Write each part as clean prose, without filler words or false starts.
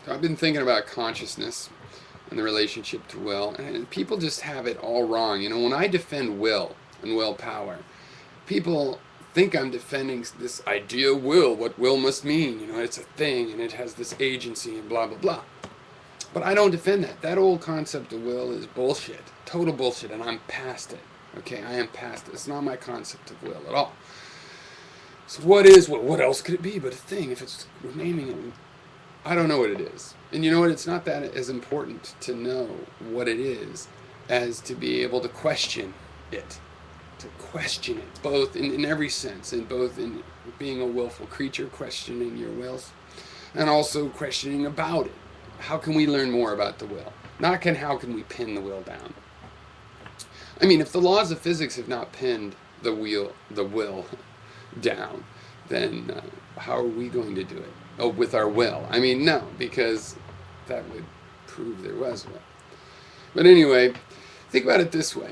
So I've been thinking about consciousness and the relationship to will, and people just have it all wrong. You know, when I defend will and willpower, people think I'm defending this idea of will, what will must mean. You know, it's a thing and it has this agency and blah, blah, blah. But I don't defend that. That old concept of will is bullshit. Total bullshit, and I'm past it. Okay, I am past it. It's not my concept of will at all. So what is will? What else could it be but a thing if it's naming it? I don't know what it is. And you know what? It's not that as important to know what it is as to be able to question it. To question it, both in every sense, and both in being a willful creature, questioning your wills, and also questioning about it. How can we learn more about the will? Not how can we pin the will down? I mean, if the laws of physics have not pinned the will down, then how are we going to do it? Oh, with our will. I mean, no, because that would prove there was will. But anyway, think about it this way.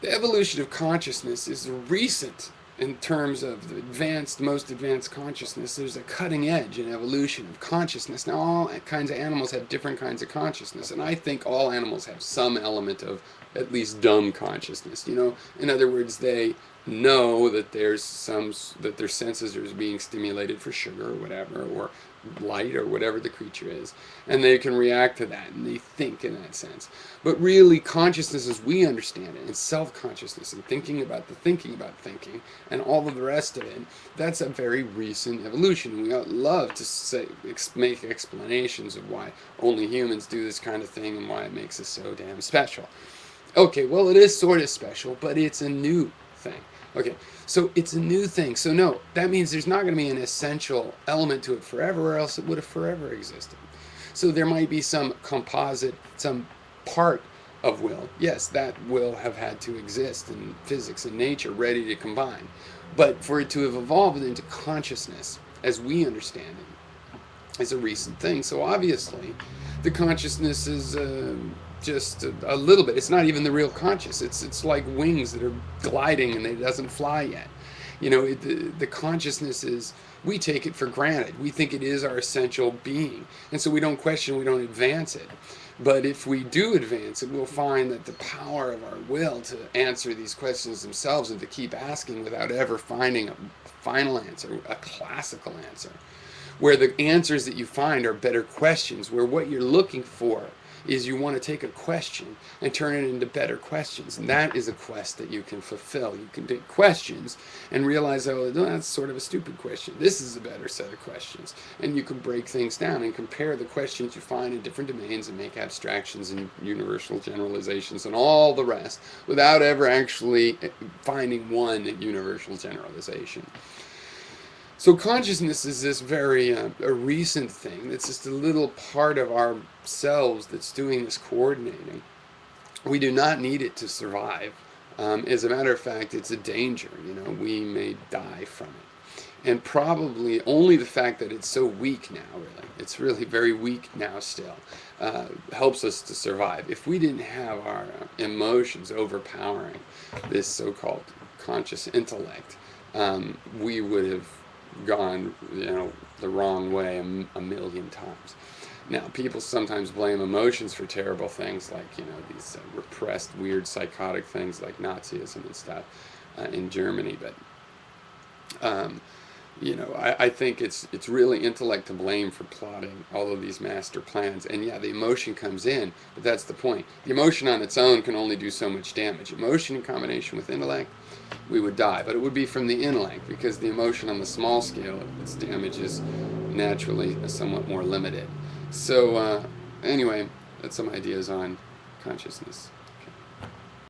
The evolution of consciousness is recent in terms of the most advanced consciousness. There's a cutting edge in evolution of consciousness. Now, all kinds of animals have different kinds of consciousness, and I think all animals have some element of at least dumb consciousness. You know, in other words, they know that their senses are being stimulated for sugar or whatever, or light or whatever the creature is, and they can react to that, and they think in that sense. But really, consciousnness as we understand it, and self-consciousness, and thinking about thinking, and all of the rest of it, that's a very recent evolution. We love to make explanations of why only humans do this kind of thing and why it makes us so damn special. Okay, well, it is sort of special, but it's a new thing. Okay, so it's a new thing. So no, that means there's not going to be an essential element to it forever, or else it would have forever existed. So there might be some composite, some part of will. Yes, that will have had to exist in physics and nature, ready to combine. But for it to have evolved into consciousness, as we understand it, is a recent thing. So obviously, the consciousness is just a little bit. It's not even the real conscious. It's like wings that are gliding and it doesn't fly yet. You know, the consciousness is, we take it for granted. We think it is our essential being. And so we don't question, we don't advance it. But if we do advance it, we'll find that the power of our will to answer these questions themselves and to keep asking without ever finding a final answer, a classical answer, where the answers that you find are better questions, where what you're looking for is you want to take a question and turn it into better questions. And that is a quest that you can fulfill. You can take questions and realize, oh, that's sort of a stupid question. This is a better set of questions. And you can break things down and compare the questions you find in different domains and make abstractions and universal generalizations and all the rest without ever actually finding one universal generalization. So consciousness is this very a recent thing. It's just a little part of ourselves that's doing this coordinating. We do not need it to survive. As a matter of fact, it's a danger. You know, we may die from it. And probably only the fact that it's so weak now, really, it's really very weak now still, helps us to survive. If we didn't have our emotions overpowering this so-called conscious intellect, we would have gone, you know, the wrong way a million times. Now, people sometimes blame emotions for terrible things, like, you know, these repressed, weird, psychotic things like Nazism and stuff in Germany. But you know, I think it's really intellect to blame for plotting all of these master plans. And yeah, the emotion comes in, but that's the point. The emotion on its own can only do so much damage. Emotion in combination with intellect, we would die. But it would be from the intellect, because the emotion on the small scale, its damage is naturally somewhat more limited. So anyway, that's some ideas on consciousness.